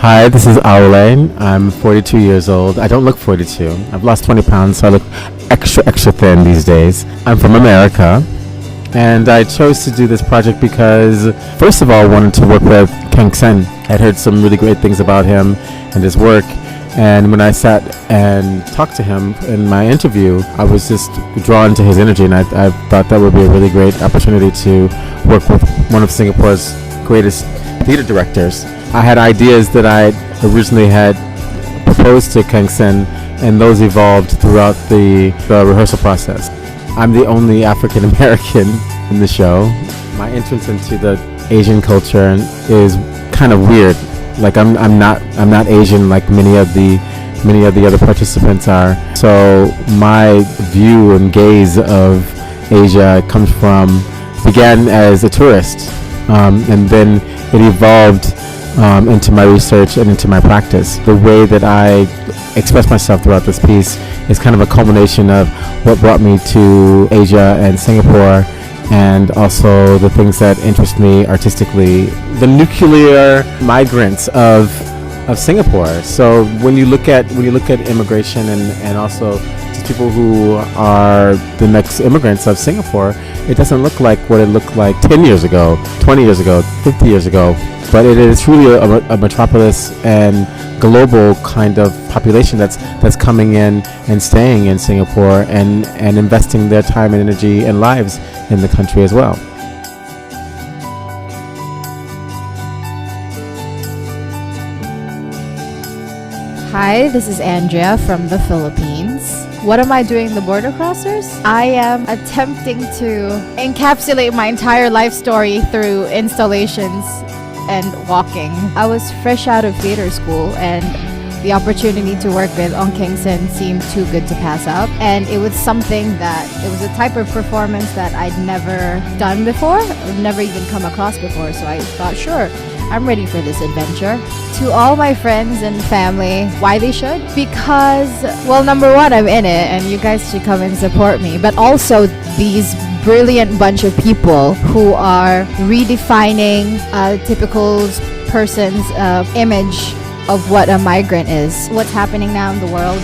Hi, this is Aole. I'm 42 years old. I don't look 42. I've lost 20 pounds, so I look extra thin these days. I'm from America, and I chose to do this project because, first of all, I wanted to work with Konstantin. I'd heard some really great things about him and his work, and when I sat and talked to him in my interview, I was just drawn to his energy, and I thought that would be a really great opportunity to work with one of Singapore's greatest theater directors. I had ideas that I originally had proposed to Konstantin, and those evolved throughout the rehearsal process. I'm the only African American in the show. My entrance into the Asian culture is kind of weird. Like I'm not Asian like many of the other participants are. So my view and gaze of Asia began as a tourist, and then it evolved into my research and into my practice. The way that I express myself throughout this piece is kind of a culmination of what brought me to Asia and Singapore, and also the things that interest me artistically. The nuclear migrants of Singapore. So when you look at immigration and also just people who are the next immigrants of Singapore, it doesn't look like what it looked like 10 years ago, 20 years ago, 50 years ago. But it is truly a metropolis and global kind of population that's coming in and staying in Singapore and investing their time and energy and lives in the country as well. Hi, this is Andrea from the Philippines. What am I doing the Border Crossers? I am attempting to encapsulate my entire life story through installations and walking. I was fresh out of theater school, and the opportunity to work with Ong Keng Sen seemed too good to pass up. And it was a type of performance that I'd never done before, or never even come across before. So I thought, sure, I'm ready for this adventure. To all my friends and family, why they should? Because, well, number one, I'm in it, and you guys should come and support me. But also these brilliant bunch of people who are redefining a typical person's image of what a migrant is. What's happening now in the world,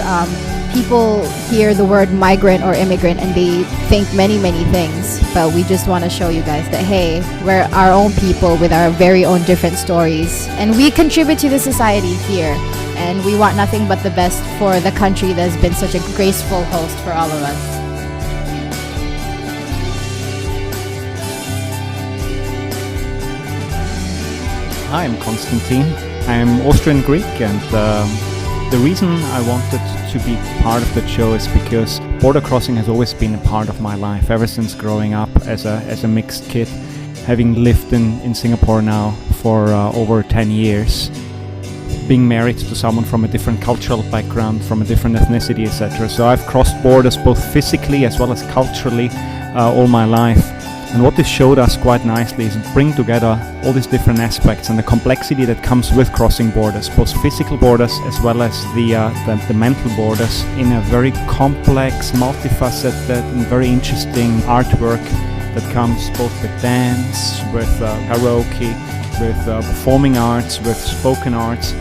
people hear the word migrant or immigrant and they think many things, but we just want to show you guys that, hey, we're our own people with our very own different stories, and we contribute to the society here, and we want nothing but the best for the country that's been such a graceful host for all of us. Hi, I'm Konstantin. I'm Austrian Greek, and the reason I wanted to be part of the show is because border crossing has always been a part of my life ever since growing up as a mixed kid, having lived in Singapore now for over 10 years, being married to someone from a different cultural background, from a different ethnicity, etc. So I've crossed borders both physically as well as culturally all my life. And what this showed us quite nicely is bring together all these different aspects and the complexity that comes with crossing borders, both physical borders as well as the mental borders, in a very complex, multifaceted and very interesting artwork that comes both with dance, with karaoke, with performing arts, with spoken arts.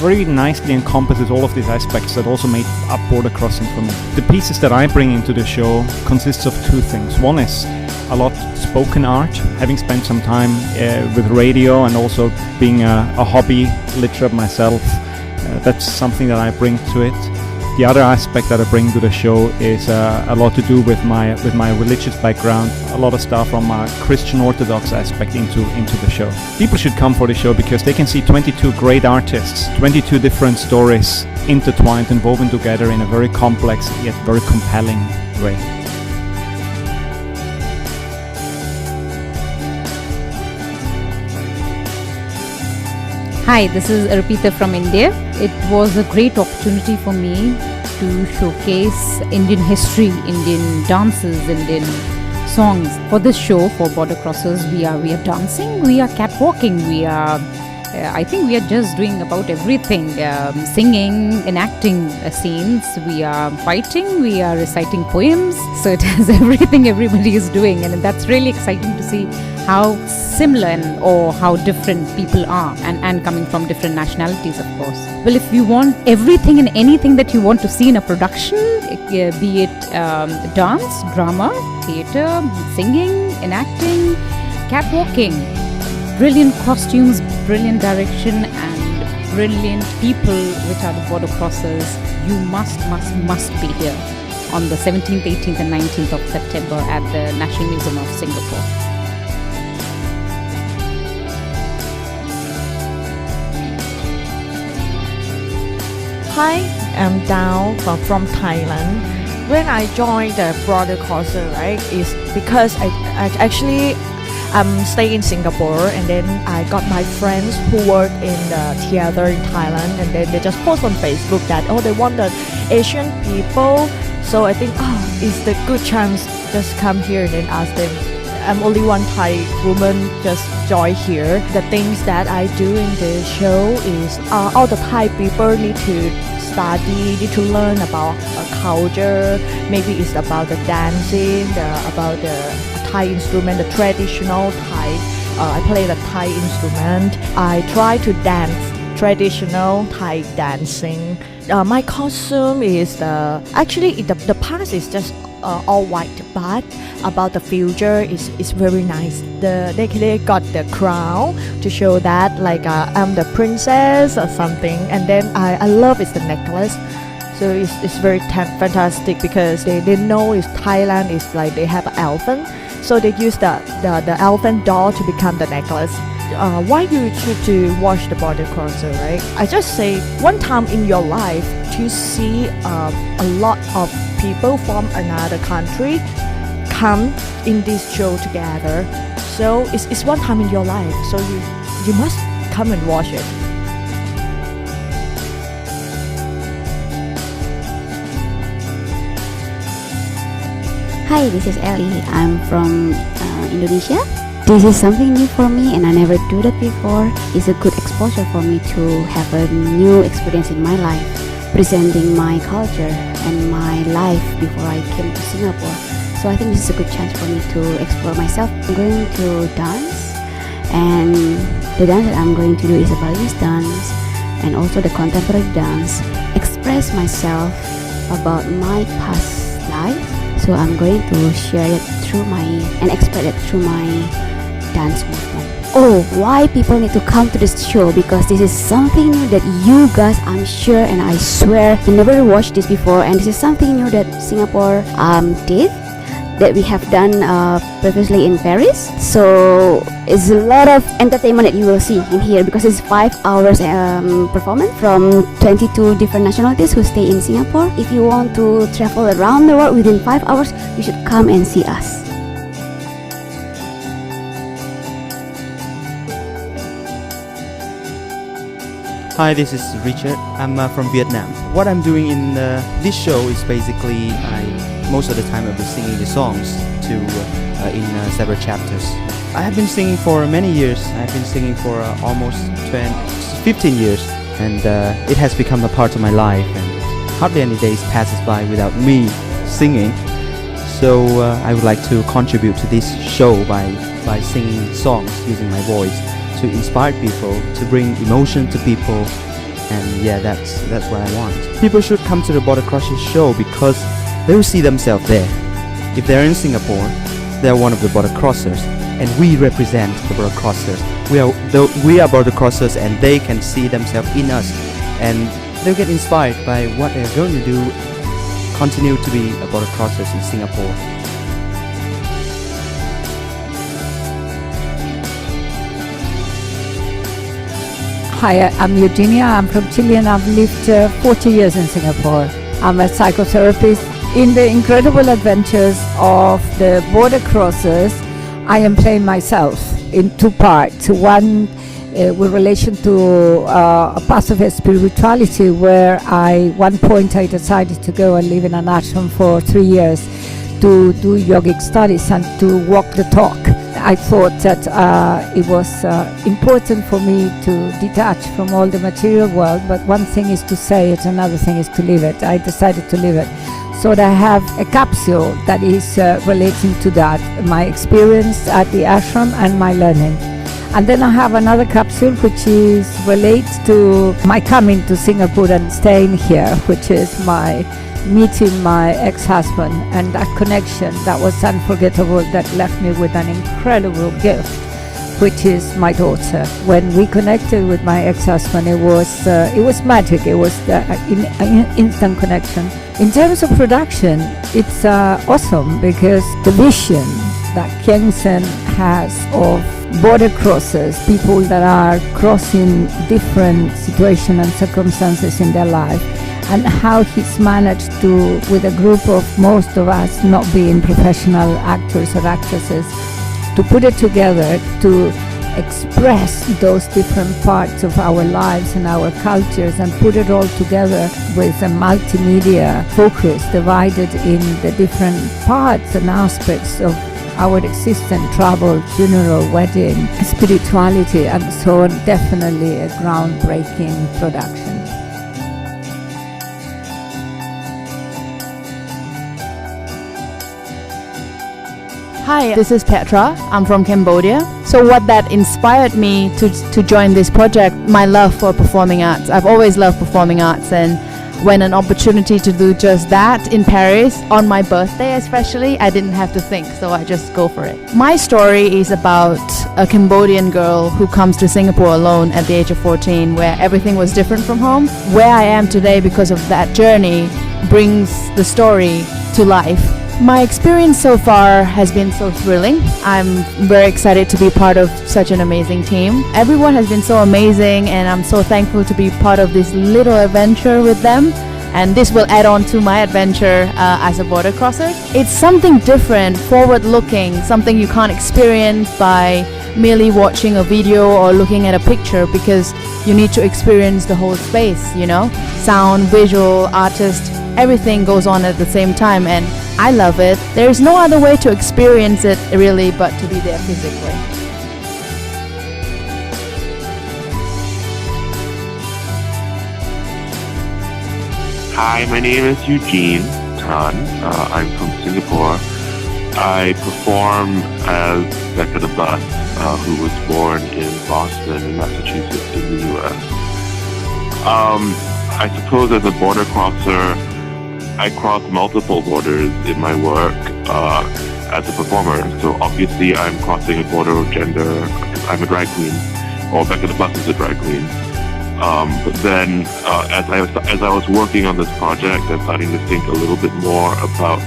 Very nicely encompasses all of these aspects that also made up border crossing for me. The pieces that I bring into the show consists of two things. One is a lot spoken art, having spent some time with radio and also being a hobby literate myself. That's something that I bring to it. The other aspect that I bring to the show is a lot to do with my religious background, a lot of stuff from a Christian Orthodox aspect into the show. People should come for the show because they can see 22 great artists, 22 different stories intertwined and woven together in a very complex yet very compelling way. Hi, this is Arpita from India. It was a great opportunity for me to showcase Indian history, Indian dances, Indian songs. For this show, for Border Crossers, we are dancing, we are catwalking, we are I think we are just doing about everything, singing, enacting scenes, we are fighting, we are reciting poems. So it has everything everybody is doing, and that's really exciting to see how similar or how different people are, and coming from different nationalities, of course. Well, if you want everything and anything that you want to see in a production, be it dance, drama, theatre, singing, enacting, catwalking, brilliant costumes, brilliant direction, and brilliant people, which are the border crossers, you must be here on the 17th, 18th and 19th of September at the National Museum of Singapore. Hi, I'm Tang from Thailand. When I joined the border crosser, right, is because I actually stay in Singapore, and then I got my friends who work in the theater in Thailand, and then they just post on Facebook that they want the Asian people. So I think it's the good chance just come here and then ask them. I'm only one Thai woman just join here. The things that I do in the show is all the Thai people need to study, need to learn about culture. Maybe it's about the dancing, about the Thai instrument, the traditional Thai. I play the Thai instrument. I try to dance traditional Thai dancing. My costume is the past is just all white, but about the future is very nice. They got the crown to show that like I'm the princess or something, and then I love is the necklace. So it's very fantastic because they know is Thailand is like they have an elephant, so they use the elephant doll to become the necklace. Why you choose to watch the border crosser, right? I just say one time in your life to see a lot of people from another country come in this show together. So it's one time in your life, so you must come and watch it. Hi, this is Elly. I'm from Indonesia. This is something new for me and I never do that before. It's a good exposure for me to have a new experience in my life, presenting my culture and my life before I came to Singapore. So I think this is a good chance for me to explore myself. I'm going to dance, and the dance that I'm going to do is a Balinese dance and also the contemporary dance. Express myself about my past life. So I'm going to share it through and express it through my dance movement. Why people need to come to this show? Because this is something new that you guys, I'm sure and I swear, you never watched this before, and this is something new that Singapore did, that we have done previously in Paris. So it's a lot of entertainment that you will see in here, because it's 5 hours performance from 22 different nationalities who stay in Singapore. If you want to travel around the world within 5 hours, you should come and see us. Hi, this is Richard. I'm from Vietnam. What I'm doing in this show is basically most of the time I'll be singing the songs in several chapters. I have been singing for many years. I've been singing for almost 15 years, and it has become a part of my life, and hardly any days passes by without me singing. So I would like to contribute to this show by singing songs using my voice to inspire people, to bring emotion to people, and yeah, that's what I want. People should come to the Border Crossers show because they will see themselves there. If they're in Singapore, they're one of the Border Crossers, and we represent the Border Crossers. We are Border Crossers, and they can see themselves in us, and they'll get inspired by what they're going to do, continue to be a Border Crossers in Singapore. Hi, I'm Eugenia. I'm from Chile and I've lived 40 years in Singapore. I'm a psychotherapist. In the incredible adventures of the Border Crossers, I am playing myself in two parts. One with relation to a path of spirituality, where one point I decided to go and live in an ashram for 3 years to do yogic studies and to walk the talk. I thought that it was important for me to detach from all the material world, but one thing is to say it, another thing is to live it. I decided to live it. So I have a capsule that is relating to that, my experience at the ashram and my learning. And then I have another capsule which is related to my coming to Singapore and staying here, which is my meeting my ex-husband, and that connection that was unforgettable, that left me with an incredible gift, which is my daughter. When we connected with my ex-husband, it was magic. It was instant connection. In terms of production, it's awesome because the vision that Kiengsen has of border crossers, people that are crossing different situations and circumstances in their life, and how he's managed to, with a group of most of us not being professional actors or actresses, to put it together, to express those different parts of our lives and our cultures, and put it all together with a multimedia focus divided in the different parts and aspects of our existence: travel, funeral, wedding, spirituality, and so on. Definitely a groundbreaking production. Hi, this is Petra. I'm from Cambodia. So what that inspired me to join this project, my love for performing arts. I've always loved performing arts, and when an opportunity to do just that in Paris, on my birthday especially, I didn't have to think, so I just go for it. My story is about a Cambodian girl who comes to Singapore alone at the age of 14, where everything was different from home. Where I am today because of that journey brings the story to life. My experience so far has been so thrilling. I'm very excited to be part of such an amazing team. Everyone has been so amazing, and I'm so thankful to be part of this little adventure with them. And this will add on to my adventure as a border crosser. It's something different, forward-looking, something you can't experience by merely watching a video or looking at a picture, because you need to experience the whole space, you know? Sound, visual, artist, everything goes on at the same time, and I love it. There's no other way to experience it really but to be there physically. Hi, my name is Eugene. I'm from Singapore. I perform as Becca the Bus, who was born in Boston, in Massachusetts, in the U.S. I suppose as a border crosser, I cross multiple borders in my work as a performer. So obviously I'm crossing a border of gender. I'm a drag queen, or Becca the Bus is a drag queen. But then as I was working on this project and starting to think a little bit more about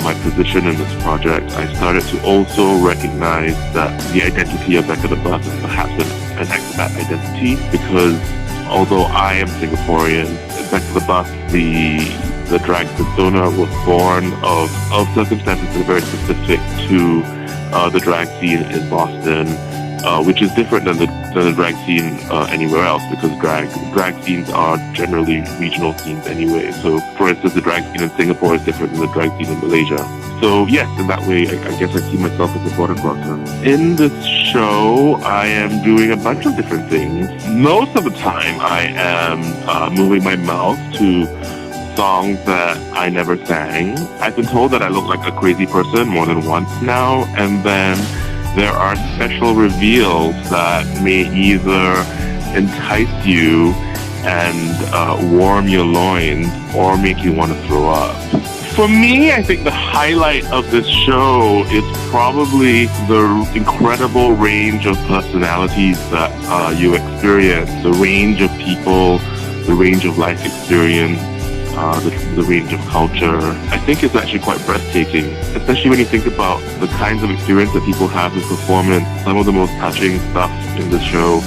my position in this project, I started to also recognize that the identity of Becca the Bus is perhaps an expat identity, because although I am Singaporean, Becca the Bus, the drag persona, was born of circumstances that are very specific to the drag scene in Boston, which is different than the drag scene anywhere else, because drag scenes are generally regional scenes anyway. So, for instance, the drag scene in Singapore is different than the drag scene in Malaysia. So yes, in that way, I guess I see myself as a border crosser. In this show, I am doing a bunch of different things. Most of the time, I am moving my mouth to songs that I never sang. I've been told that I look like a crazy person more than once now, and then there are special reveals that may either entice you and warm your loins or make you want to throw up. For me, I think the highlight of this show is probably the incredible range of personalities that you experience, the range of people, the range of life experience, the range of culture. I think it's actually quite breathtaking, especially when you think about the kinds of experience that people have in performance. Some of the most touching stuff in the show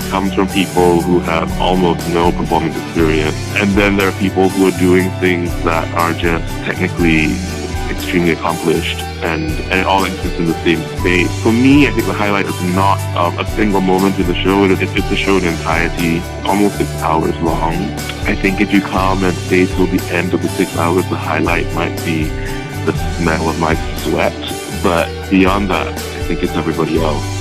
comes from people who have almost no performance experience. And then there are people who are doing things that are just technically extremely accomplished, and it all exists in the same space. For me, I think the highlight is not a single moment in the show. It's the show in entirety, almost 6 hours long. I think if you come and stay till the end of the 6 hours, the highlight might be the smell of my sweat. But beyond that, I think it's everybody else.